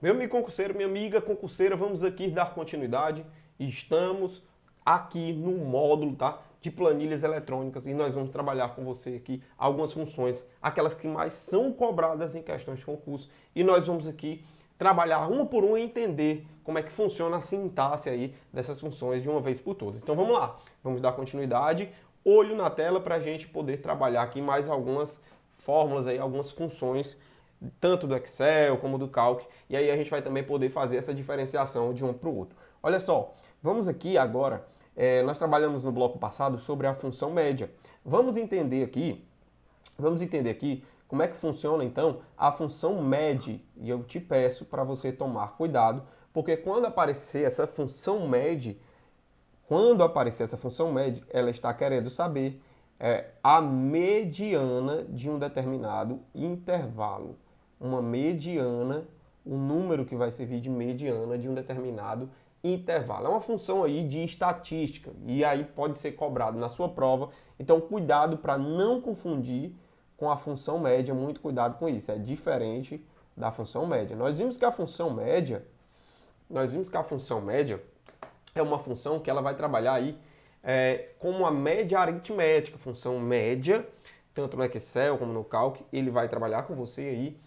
Meu amigo concurseiro, minha amiga concurseira, vamos aqui dar continuidade. Estamos aqui no módulo, tá, de planilhas eletrônicas e nós vamos trabalhar com você aqui algumas funções, aquelas que mais são cobradas em questões de concurso. E nós vamos aqui trabalhar uma por uma e entender como é que funciona a sintaxe aí dessas funções de uma vez por todas. Então vamos lá, vamos dar continuidade, olho na tela para a gente poder trabalhar aqui mais algumas fórmulas aí, algumas funções tanto do Excel como do Calc, e aí a gente vai também poder fazer essa diferenciação de um para o outro. Olha só, vamos aqui agora, nós trabalhamos no bloco passado sobre a função média. Vamos entender aqui como é que funciona então a função MED, e eu te peço para você tomar cuidado, porque quando aparecer essa função MED, ela está querendo saber a mediana de um determinado intervalo. Uma mediana, o número que vai servir de mediana de um determinado intervalo. É uma função aí de estatística e aí pode ser cobrado na sua prova. Então, cuidado para não confundir com a função média, muito cuidado com isso. É diferente da função média. Nós vimos que a função média é uma função que ela vai trabalhar aí como a média aritmética, função média, tanto no Excel como no Calc, ele vai trabalhar com você aí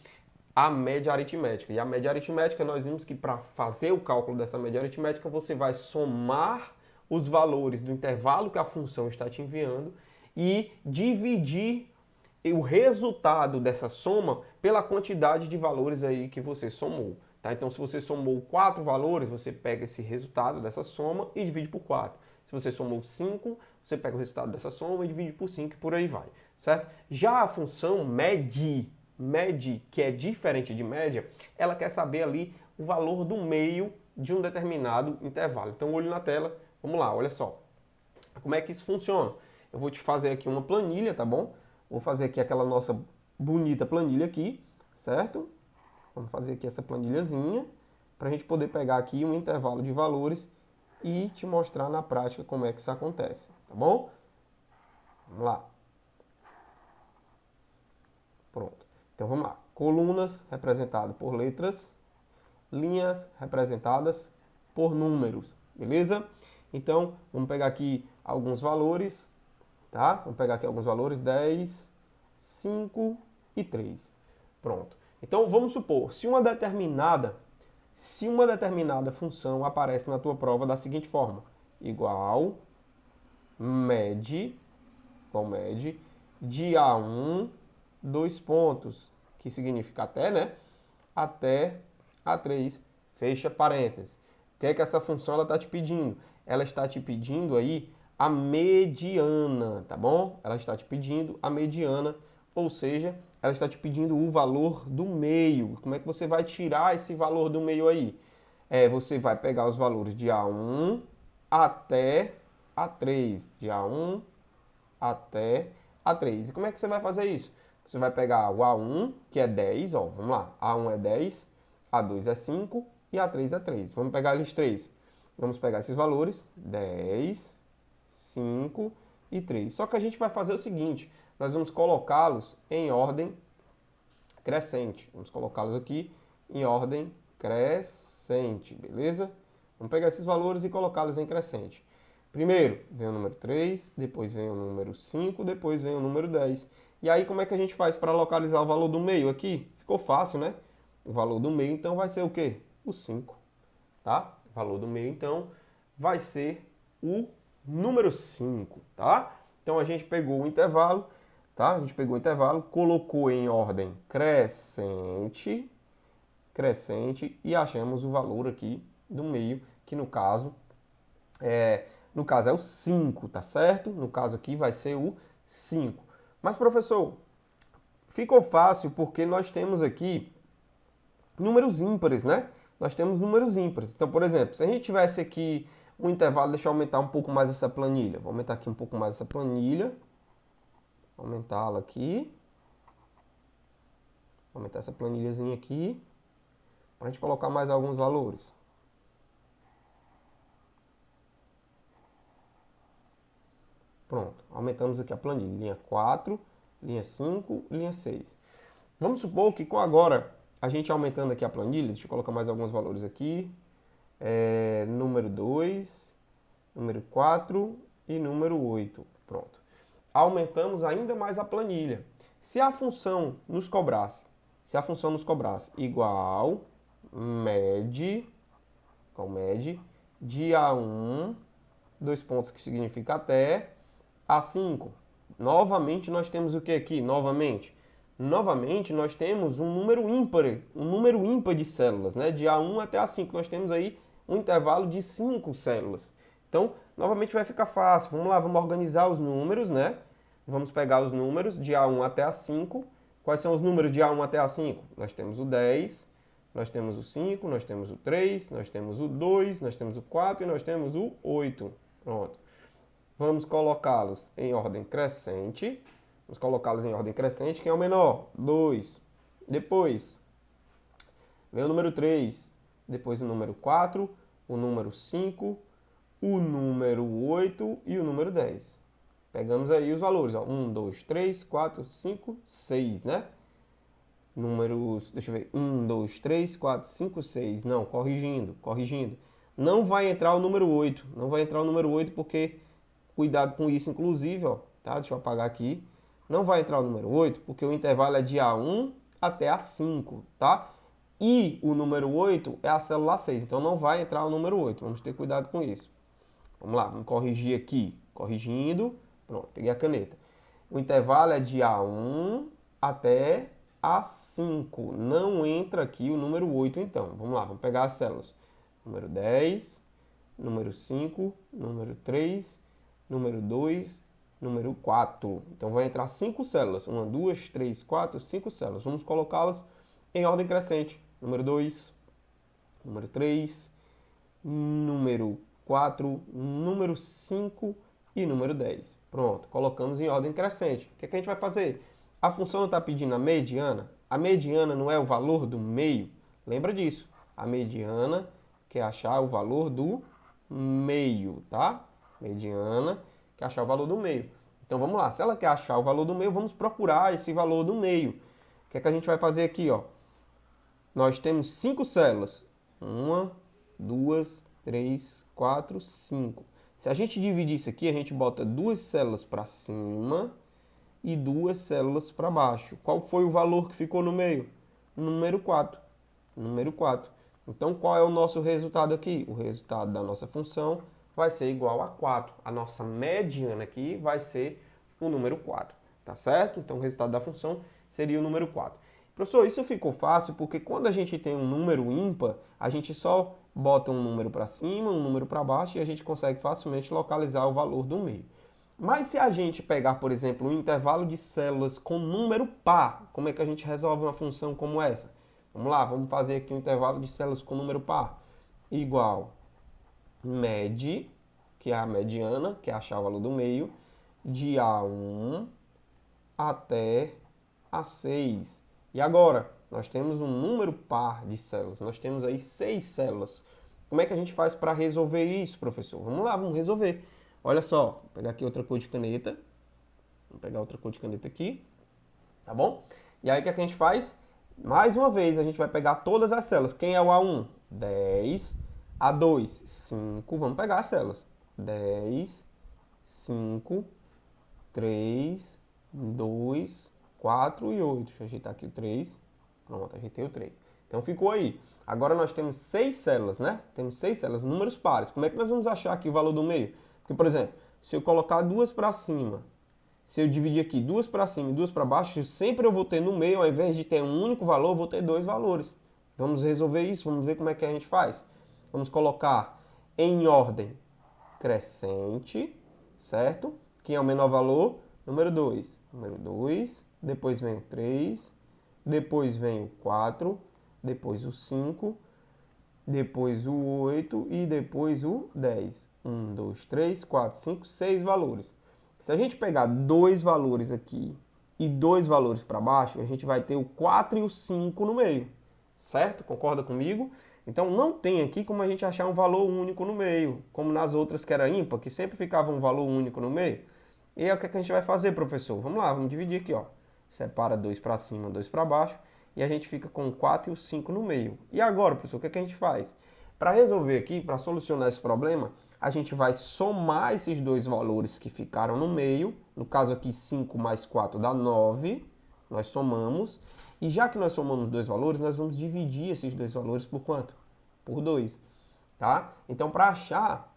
a média aritmética. E a média aritmética, nós vimos que para fazer o cálculo dessa média aritmética, você vai somar os valores do intervalo que a função está te enviando e dividir o resultado dessa soma pela quantidade de valores aí que você somou. Tá? Então, se você somou 4 valores, você pega esse resultado dessa soma e divide por 4. Se você somou 5, você pega o resultado dessa soma e divide por 5 e por aí vai, certo? Já a função MED, que é diferente de média, ela quer saber ali o valor do meio de um determinado intervalo. Então, olho na tela, vamos lá, olha só. Como é que isso funciona? Eu vou te fazer aqui uma planilha, tá bom? Vou fazer aqui aquela nossa bonita planilha aqui, certo? Vamos fazer aqui essa planilhazinha para a gente poder pegar aqui um intervalo de valores e te mostrar na prática como é que isso acontece, tá bom? Vamos lá. Pronto. Então vamos lá. Colunas representadas por letras, linhas representadas por números, beleza? Então vamos pegar aqui alguns valores, tá? Vamos pegar aqui alguns valores, 10, 5 e 3. Pronto. Então vamos supor, se uma determinada função aparece na tua prova da seguinte forma: igual MED de A1, dois pontos, que significa até, né? Até A3, fecha parênteses. O que é que essa função está te pedindo? Ela está te pedindo aí a mediana, tá bom? Ela está te pedindo a mediana, ou seja, ela está te pedindo o valor do meio. Como é que você vai tirar esse valor do meio aí? Você vai pegar os valores de A1 até A3, de A1 até A3. E como é que você vai fazer isso? Você vai pegar o A1, que é 10, ó, vamos lá. A1 é 10, A2 é 5 e A3 é 3. Vamos pegar eles 3. Vamos pegar esses valores, 10, 5 e 3. Só que a gente vai fazer o seguinte, nós vamos colocá-los em ordem crescente. Vamos colocá-los aqui em ordem crescente, beleza? Vamos pegar esses valores e colocá-los em crescente. Primeiro vem o número 3, depois vem o número 5, depois vem o número 10. E aí como é que a gente faz para localizar o valor do meio aqui? Ficou fácil, né? O valor do meio então vai ser o quê? O 5, tá? O valor do meio então vai ser o número 5, tá? Então a gente pegou o intervalo, tá? A gente pegou o intervalo, colocou em ordem crescente e achamos o valor aqui do meio, que no caso é o 5, tá certo? No caso aqui vai ser o 5. Mas, professor, ficou fácil porque nós temos aqui números ímpares, né? Nós temos números ímpares. Então, por exemplo, se a gente tivesse aqui um intervalo, deixa eu aumentar um pouco mais essa planilha. Vou aumentar aqui um pouco mais essa planilha. Vou aumentá-la aqui. Vou aumentar essa planilhazinha aqui. Para a gente colocar mais alguns valores. Pronto, aumentamos aqui a planilha. Linha 4, linha 5, linha 6. Vamos supor que com agora A gente aumentando aqui a planilha, deixa eu colocar mais alguns valores aqui. Número 2, número 4 e número 8. Pronto. Aumentamos ainda mais a planilha. Se a função nos cobrasse igual med de A1, dois pontos que significa até, A5. Novamente nós temos o que aqui? Novamente nós temos um número ímpar de células, né? De A1 até A5. Nós temos aí um intervalo de 5 células. Então, novamente vai ficar fácil. Vamos lá, vamos organizar os números, né? Vamos pegar os números de A1 até A5. Quais são os números de A1 até A5? Nós temos o 10, nós temos o 5, nós temos o 3, nós temos o 2, nós temos o 4 e nós temos o 8. Pronto. Vamos colocá-los em ordem crescente. Quem é o menor? 2. Depois, vem o número 3. Depois o número 4, o número 5, o número 8 e o número 10. Pegamos aí os valores, ó. 1, 2, 3, 4, 5, 6, né? Números, deixa eu ver. 1, 2, 3, 4, 5, 6. Não, corrigindo. Não vai entrar o número 8. Porque, cuidado com isso, inclusive, ó. Tá? Deixa eu apagar aqui. Não vai entrar o número 8 porque o intervalo é de A1 até A5, tá? E o número 8 é a célula A6, então não vai entrar o número 8. Vamos ter cuidado com isso. Vamos lá, vamos corrigir aqui. Corrigindo. Pronto, peguei a caneta. O intervalo é de A1 até A5. Não entra aqui o número 8, então. Vamos lá, vamos pegar as células. Número 10, número 5, número 3, número 2, número 4. Então vai entrar 5 células. 1, 2, 3, 4, 5 células. Vamos colocá-las em ordem crescente. Número 2, número 3, número 4, número 5 e número 10. Pronto, colocamos em ordem crescente. O que a gente vai fazer? A função não está pedindo a mediana? A mediana não é o valor do meio? Lembra disso. A mediana quer achar o valor do meio, tá? Mediana quer achar o valor do meio. Então vamos lá, se ela quer achar o valor do meio, vamos procurar esse valor do meio. O que é que a gente vai fazer aqui, ó? Nós temos 5 células. 1, 2, 3, 4, 5. Se a gente dividir isso aqui, a gente bota 2 células para cima e 2 células para baixo. Qual foi o valor que ficou no meio? Número 4. Número 4. Então, qual é o nosso resultado aqui? O resultado da nossa função vai ser igual a 4. A nossa mediana aqui vai ser o número 4, tá certo? Então, o resultado da função seria o número 4. Professor, isso ficou fácil porque quando a gente tem um número ímpar, a gente só bota um número para cima, um número para baixo e a gente consegue facilmente localizar o valor do meio. Mas se a gente pegar, por exemplo, um intervalo de células com número par, como é que a gente resolve uma função como essa? Vamos lá, vamos fazer aqui um intervalo de células com número par. Igual med, que é a mediana, que é achar o valor do meio, de A1 até A6. E agora, nós temos um número par de células. Nós temos aí 6 células. Como é que a gente faz para resolver isso, professor? Vamos lá, vamos resolver. Olha só, vou pegar aqui outra cor de caneta. Vou pegar outra cor de caneta aqui. Tá bom? E aí, o que a gente faz? Mais uma vez, a gente vai pegar todas as células. Quem é o A1? 10. A2? 5. Vamos pegar as células. 10, 5, 3, 2, 4 e 8. Deixa eu ajeitar aqui o 3. Pronto, ajeitei o 3. Então ficou aí. Agora nós temos 6 células, né? Temos 6 células, números pares. Como é que nós vamos achar aqui o valor do meio? Porque, por exemplo, se eu colocar 2 para cima, se eu dividir aqui 2 para cima e 2 para baixo, sempre eu vou ter no meio, ao invés de ter um único valor, eu vou ter 2 valores. Vamos resolver isso, vamos ver como é que a gente faz. Vamos colocar em ordem crescente, certo? Quem é o menor valor? Número 2. Número 2, depois vem o 3, depois vem o 4, depois o 5, depois o 8 e depois o 10. 1, 2, 3, 4, 5, 6 valores. Se a gente pegar 2 valores aqui e 2 valores para baixo, a gente vai ter o 4 e o 5 no meio. Certo? Concorda comigo? Então não tem aqui como a gente achar um valor único no meio, como nas outras que era ímpar, que sempre ficava um valor único no meio. E aí o que a gente vai fazer, professor? Vamos lá, vamos dividir aqui, ó. Separa 2 para cima, 2 para baixo. e a gente fica com o 4 e o 5 no meio. E agora, professor, o que é que a gente faz? Para resolver aqui, para solucionar esse problema, a gente vai somar esses dois valores que ficaram no meio. No caso aqui, 5 mais 4 dá 9. Nós somamos. E já que nós somamos dois valores, nós vamos dividir esses dois valores por quanto? Por 2. Tá? Então, para achar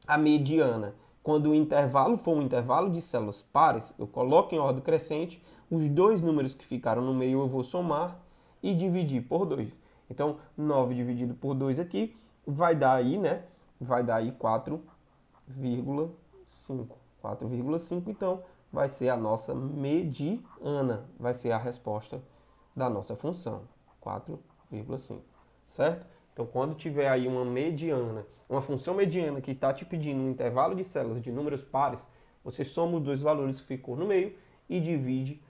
a mediana, quando o intervalo for um intervalo de células pares, eu coloco em ordem crescente, os dois números que ficaram no meio eu vou somar e dividir por 2. Então, 9 dividido por 2 aqui vai dar aí, né? Vai dar aí 4,5. 4,5, então, vai ser a nossa mediana. Vai ser a resposta da nossa função. 4,5. Certo? Então, quando tiver aí uma mediana, uma função mediana que está te pedindo um intervalo de células de números pares, você soma os dois valores que ficou no meio e divide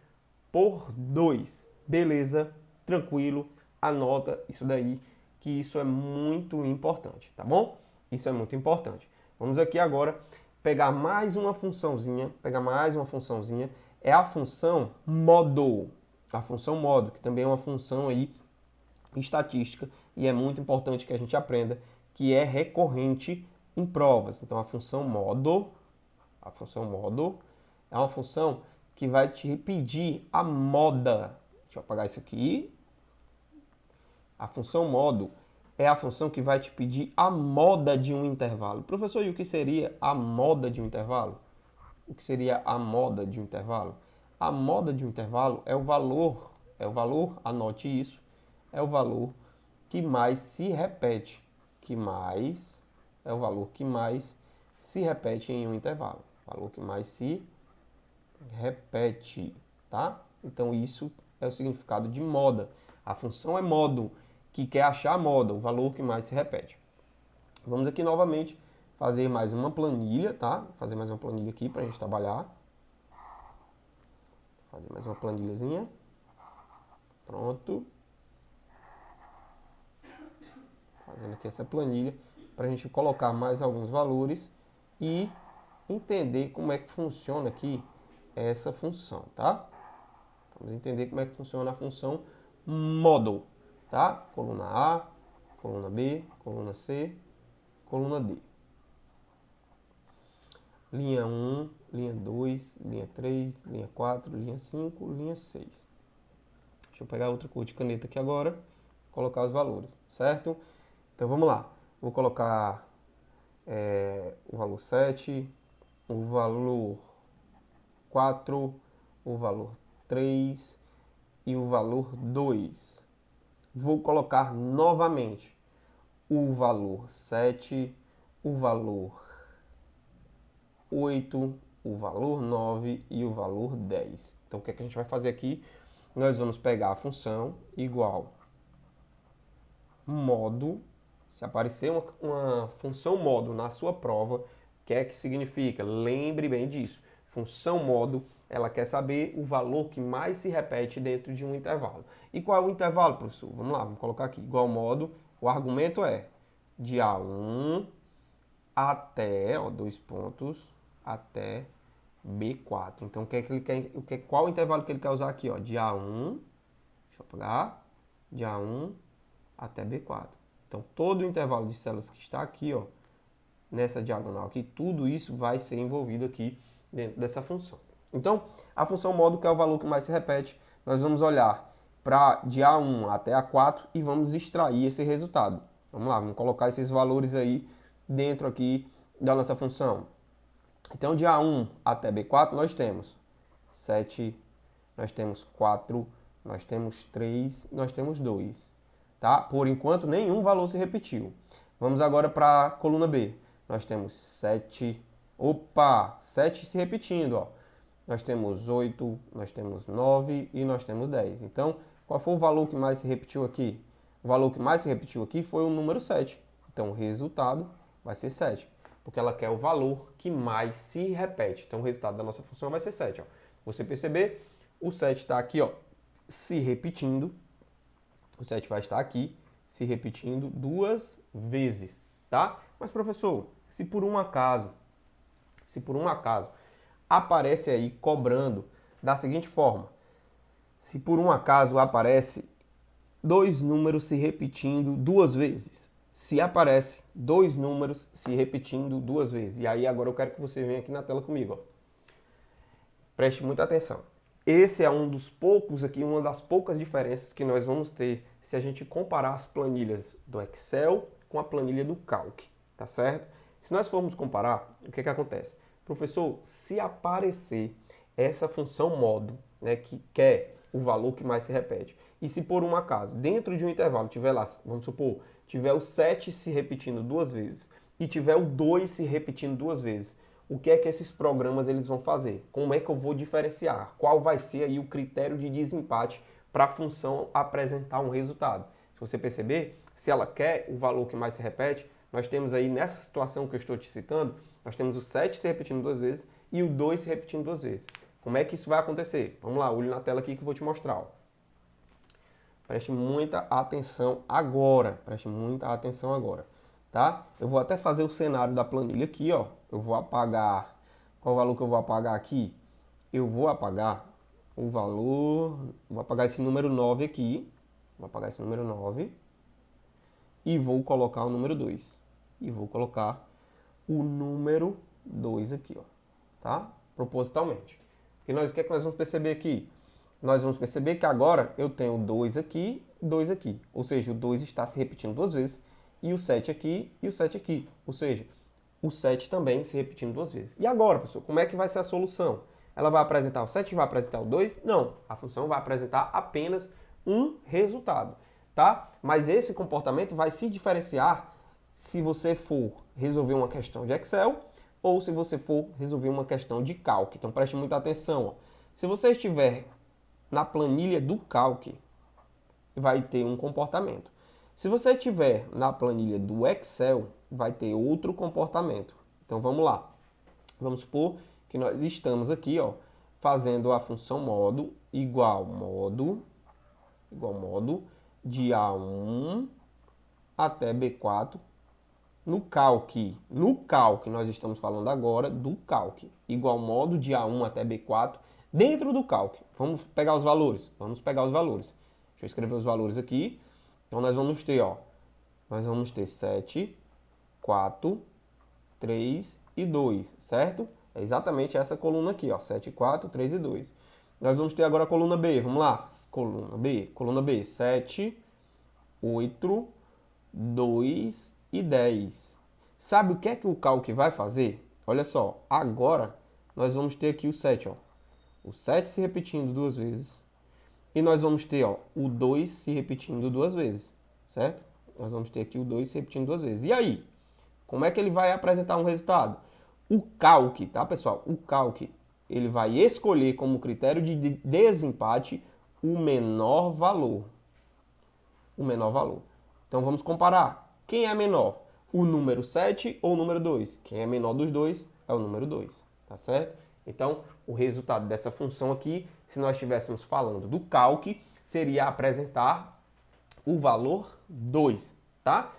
por 2. Beleza? Tranquilo? Anota isso daí, que isso é muito importante, tá bom? Isso é muito importante. Vamos aqui agora pegar mais uma funçãozinha, é a função modo. A função modo, que também é uma função aí estatística e é muito importante que a gente aprenda, que é recorrente em provas. Então a função modo é uma função que vai te pedir a moda. Deixa eu apagar isso aqui. A função modo é a função que vai te pedir a moda de um intervalo. Professor, e o que seria a moda de um intervalo? O que seria a moda de um intervalo? A moda de um intervalo é o valor, anote isso, é o valor que mais se repete, é o valor que mais se repete em um intervalo. Valor que mais se repete, tá? Então isso é o significado de moda. A função é modo, que quer achar a moda, o valor que mais se repete. Vamos aqui novamente fazer mais uma planilha, tá? Fazer mais uma planilha aqui para a gente trabalhar. Fazer mais uma planilhazinha. Pronto. Fazendo aqui essa planilha para a gente colocar mais alguns valores e entender como é que funciona aqui essa função, tá? Vamos entender como é que funciona a função modo, tá? Coluna A, coluna B, coluna C, coluna D. Linha 1, linha 2, linha 3, linha 4, linha 5, linha 6. Deixa eu pegar outra cor de caneta aqui agora, colocar os valores, certo? Então vamos lá. Vou colocar o valor 7, o valor 4, o valor 3 e o valor 2. Vou colocar novamente o valor 7, o valor 8, o valor 9 e o valor 10. Então o que é que a gente vai fazer aqui? Nós vamos pegar a função igual modo. Se aparecer uma função modo na sua prova, o que é que significa? Lembre bem disso. Função modo, ela quer saber o valor que mais se repete dentro de um intervalo. E qual é o intervalo, professor? Vamos lá, vamos colocar aqui. Igual modo, o argumento é de A1 até, dois pontos, até B4. Então, o que é que ele quer, qual o intervalo que ele quer usar aqui? De A1, deixa eu pegar, de A1 até B4. Então, todo o intervalo de células que está aqui, nessa diagonal aqui, tudo isso vai ser envolvido aqui dentro dessa função. Então, a função modo, que é o valor que mais se repete, nós vamos olhar para de A1 até A4 e vamos extrair esse resultado. Vamos lá, vamos colocar esses valores aí dentro aqui da nossa função. Então, de A1 até B4, nós temos 7, nós temos 4, nós temos 3, nós temos 2. Tá? Por enquanto, nenhum valor se repetiu. Vamos agora para a coluna B. Nós temos 7. Opa! 7 se repetindo. Nós temos 8, nós temos 9 e nós temos 10. Então, qual foi o valor que mais se repetiu aqui? O valor que mais se repetiu aqui foi o número 7. Então, o resultado vai ser 7. Porque ela quer o valor que mais se repete. Então, o resultado da nossa função vai ser 7. Você perceber, o 7 está aqui, se repetindo. O 7 vai estar aqui se repetindo 2 vezes, tá? Mas, professor, se por um acaso aparece aí cobrando da seguinte forma. Se por um acaso aparece dois números se repetindo duas vezes. Se aparece dois números se repetindo duas vezes. E aí agora eu quero que você venha aqui na tela comigo. Ó. Preste muita atenção. Esse é um dos poucos aqui, uma das poucas diferenças que nós vamos ter se a gente comparar as planilhas do Excel com a planilha do Calc, tá certo? Se nós formos comparar, o que acontece? Professor, se aparecer essa função modo, né, que quer o valor que mais se repete, e se por um acaso, dentro de um intervalo, tiver lá, vamos supor, tiver o 7 se repetindo duas vezes e tiver o 2 se repetindo duas vezes, o que é que esses programas eles vão fazer? Como é que eu vou diferenciar? Qual vai ser aí o critério de desempate para a função apresentar um resultado? Se você perceber, se ela quer o valor que mais se repete, nós temos aí nessa situação que eu estou te citando, nós temos o 7 se repetindo duas vezes e o 2 se repetindo duas vezes. Como é que isso vai acontecer? Vamos lá, olhe na tela aqui que eu vou te mostrar. Ó. Preste muita atenção agora. Preste muita atenção agora. Tá? Eu vou até fazer o cenário da planilha aqui. Ó. Eu vou apagar... Qual o valor que eu vou apagar aqui? Eu vou apagar o valor... Vou apagar esse número 9 aqui. Vou apagar esse número 9. E vou colocar o número 2. E vou colocar o número 2 aqui. Ó. Tá? Propositalmente. Porque o que é que nós vamos perceber aqui? Nós vamos perceber que agora eu tenho 2 aqui, 2 aqui. Ou seja, o 2 está se repetindo duas vezes. E o 7 aqui e o 7 aqui. Ou seja, o 7 também se repetindo duas vezes. E agora, pessoal, como é que vai ser a solução? Ela vai apresentar o 7 e vai apresentar o 2? Não. A função vai apresentar apenas um resultado. Tá? Mas esse comportamento vai se diferenciar se você for resolver uma questão de Excel ou se você for resolver uma questão de Calc. Então preste muita atenção. Ó. Se você estiver na planilha do Calc, vai ter um comportamento. Se você estiver na planilha do Excel, vai ter outro comportamento. Então vamos lá. Vamos supor que nós estamos aqui, ó, fazendo a função modo igual modo de A1 até B4 no Calc. No Calc, nós estamos falando agora do Calc. Igual modo de A1 até B4 dentro do Calc. Vamos pegar os valores. Vamos pegar os valores. Deixa eu escrever os valores aqui. Então nós vamos ter, ó, nós vamos ter 7, 4, 3 e 2, certo? É exatamente essa coluna aqui, ó, 7, 4, 3 e 2. Nós vamos ter agora a coluna B, vamos lá. Coluna B, 7, 8, 2 e 10. Sabe o que é que o Calc vai fazer? Olha só, agora nós vamos ter aqui o 7, ó. O 7 se repetindo duas vezes. E nós vamos ter, ó, o 2 se repetindo duas vezes, certo? Nós vamos ter aqui o 2 se repetindo duas vezes. E aí? Como é que ele vai apresentar um resultado? O Calc, tá, pessoal? O Calc, ele vai escolher como critério de desempate o menor valor. O menor valor. Então vamos comparar. Quem é menor? O número 7 ou o número 2? Quem é menor dos dois é o número 2, tá certo? Então, o resultado dessa função aqui, se nós estivéssemos falando do Calc, seria apresentar o valor 2, tá?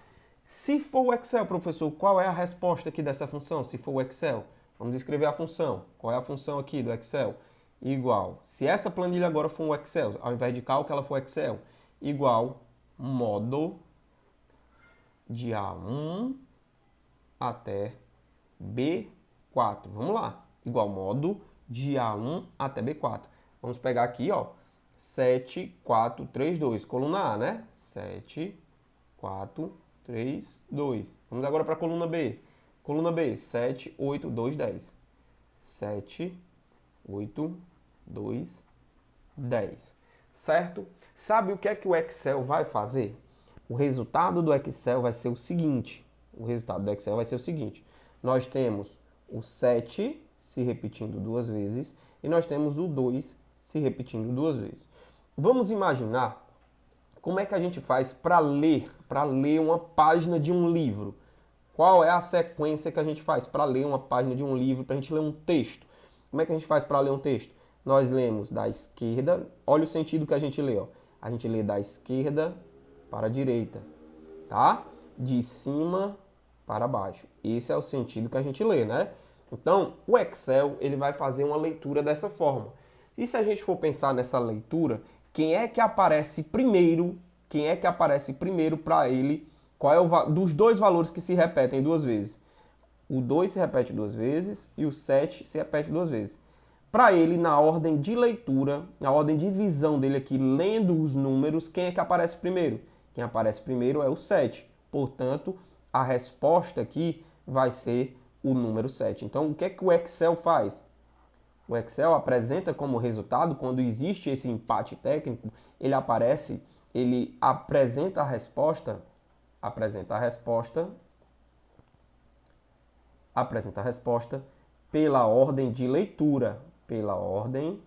Se for o Excel, professor, qual é a resposta aqui dessa função? Se for o Excel, vamos escrever a função. Qual é a função aqui do Excel? Igual, se essa planilha agora for um Excel, ao invés de Calc, ela for Excel, igual modo de A1 até B4. Vamos lá. Igual modo de A1 até B4. Vamos pegar aqui, ó, 7, 4, 3, 2. Coluna A, né? 7, 4, 3, 2. Vamos agora para a coluna B. Coluna B, 7, 8, 2, 10. 7, 8, 2, 10. Certo? Sabe o que é que o Excel vai fazer? O resultado do Excel vai ser o seguinte. Nós temos o 7 se repetindo duas vezes e nós temos o 2 se repetindo duas vezes. Vamos imaginar como é que a gente faz para ler uma página de um livro. Qual é a sequência que a gente faz para ler uma página de um livro, para a gente ler um texto? Como é que a gente faz para ler um texto? Nós lemos da esquerda, olha o sentido que a gente lê, ó. A gente lê da esquerda para a direita, tá? De cima para baixo. Esse é o sentido que a gente lê, né? Então, o Excel, ele vai fazer uma leitura dessa forma. E se a gente for pensar nessa leitura, quem é que aparece primeiro quem é que aparece primeiro para ele, qual é o dos dois valores que se repetem duas vezes. O 2 se repete duas vezes e o 7 se repete duas vezes. Para ele, na ordem de leitura, na ordem de visão dele aqui, lendo os números, quem é que aparece primeiro? Quem aparece primeiro é o 7. Portanto, a resposta aqui vai ser o número 7. Então, o que é que o Excel faz? O Excel apresenta como resultado, quando existe esse empate técnico, ele apresenta a resposta pela ordem de leitura. Pela ordem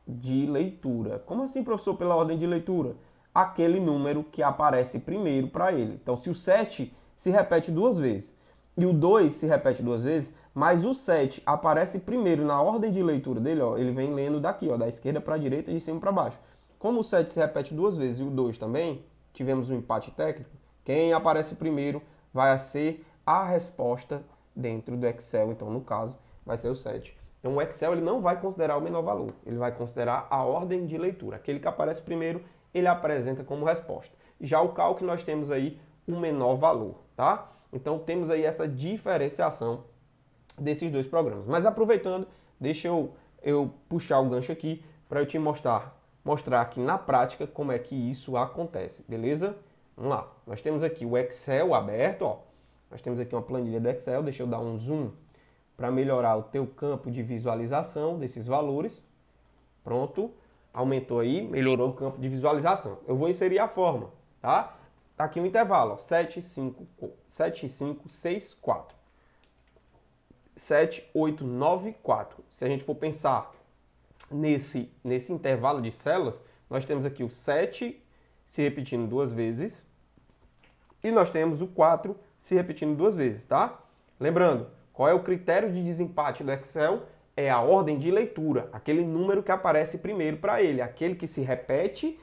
de leitura. Como assim, professor, pela ordem de leitura? Aquele número que aparece primeiro para ele. Então, se o 7 se repete duas vezes e o 2 se repete duas vezes, mas o 7 aparece primeiro na ordem de leitura dele, ó, ele vem lendo daqui, ó, da esquerda para a direita, de cima para baixo. Como o 7 se repete duas vezes e o 2 também, tivemos um empate técnico, quem aparece primeiro vai ser a resposta dentro do Excel, então no caso vai ser o 7. Então o Excel ele não vai considerar o menor valor, ele vai considerar a ordem de leitura. Aquele que aparece primeiro, ele apresenta como resposta. Já o Calc nós temos aí um menor valor, tá? Então temos aí essa diferenciação desses dois programas. Mas aproveitando, deixa eu puxar o gancho aqui para eu te mostrar aqui na prática como é que isso acontece, beleza? Vamos lá, nós temos aqui o Excel aberto, ó. Nós temos aqui uma planilha do Excel, deixa eu dar um zoom para melhorar o teu campo de visualização desses valores. Pronto, aumentou aí, melhorou o campo de visualização. Eu vou inserir a forma, tá? Tá aqui o intervalo, ó, 7, 5, 6, 4. 7, 8, 9, 4. Se a gente for pensar nesse intervalo de células, nós temos aqui o 7 se repetindo duas vezes e nós temos o 4 se repetindo duas vezes, tá? Lembrando, qual é o critério de desempate do Excel? É a ordem de leitura, aquele número que aparece primeiro para ele, aquele que se repete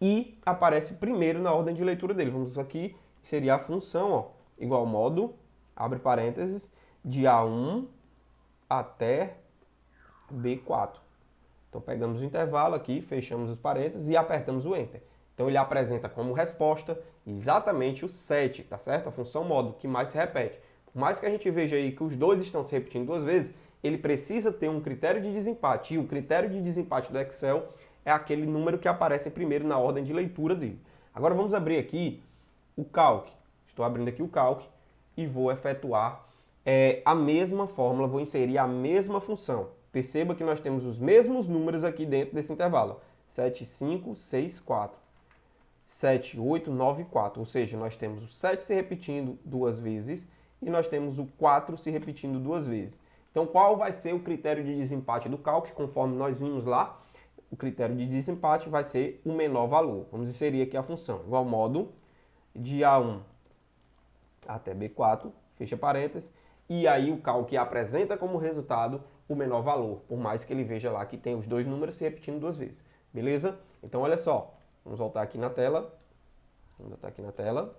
e aparece primeiro na ordem de leitura dele. Vamos aqui, seria a função, ó, igual modo, abre parênteses, de A1 até B4. Então pegamos o intervalo aqui, fechamos os parênteses e apertamos o Enter. Então ele apresenta como resposta exatamente o 7, tá certo? A função modo, que mais se repete. Por mais que a gente veja aí que os dois estão se repetindo duas vezes, ele precisa ter um critério de desempate. E o critério de desempate do Excel é aquele número que aparece primeiro na ordem de leitura dele. Agora vamos abrir aqui o Calc. Estou abrindo aqui o Calc e vou efetuar a mesma fórmula, vou inserir a mesma função. Perceba que nós temos os mesmos números aqui dentro desse intervalo. 7, 5, 6, 4. 7, 8, 9, 4. Ou seja, nós temos o 7 se repetindo duas vezes e nós temos o 4 se repetindo duas vezes. Então, qual vai ser o critério de desempate do Calc? Conforme nós vimos lá, o critério de desempate vai ser o menor valor. Vamos inserir aqui a função. Igual modo de A1 até B4, fecha parênteses, e aí o Calc apresenta como resultado o menor valor, por mais que ele veja lá que tem os dois números se repetindo duas vezes. Beleza? Então, olha só. Vamos voltar aqui na tela. Vamos voltar aqui na tela.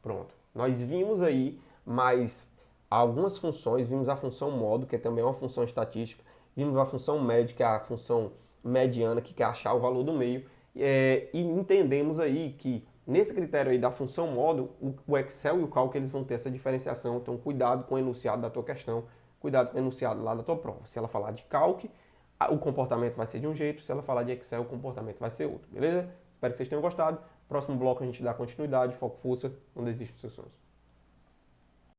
Pronto. Nós vimos aí mais algumas funções. Vimos a função modo, que é também uma função estatística. Vimos a função média, que é a função mediana, que quer achar o valor do meio. E entendemos aí que nesse critério aí da função modo, o Excel e o Calc eles vão ter essa diferenciação. Então, cuidado com o enunciado da tua questão. Cuidado com o enunciado lá da tua prova. Se ela falar de Calc, o comportamento vai ser de um jeito, se ela falar de Excel, o comportamento vai ser outro, beleza? Espero que vocês tenham gostado. Próximo bloco a gente dá continuidade, foco, força, não desista dos seus sonhos.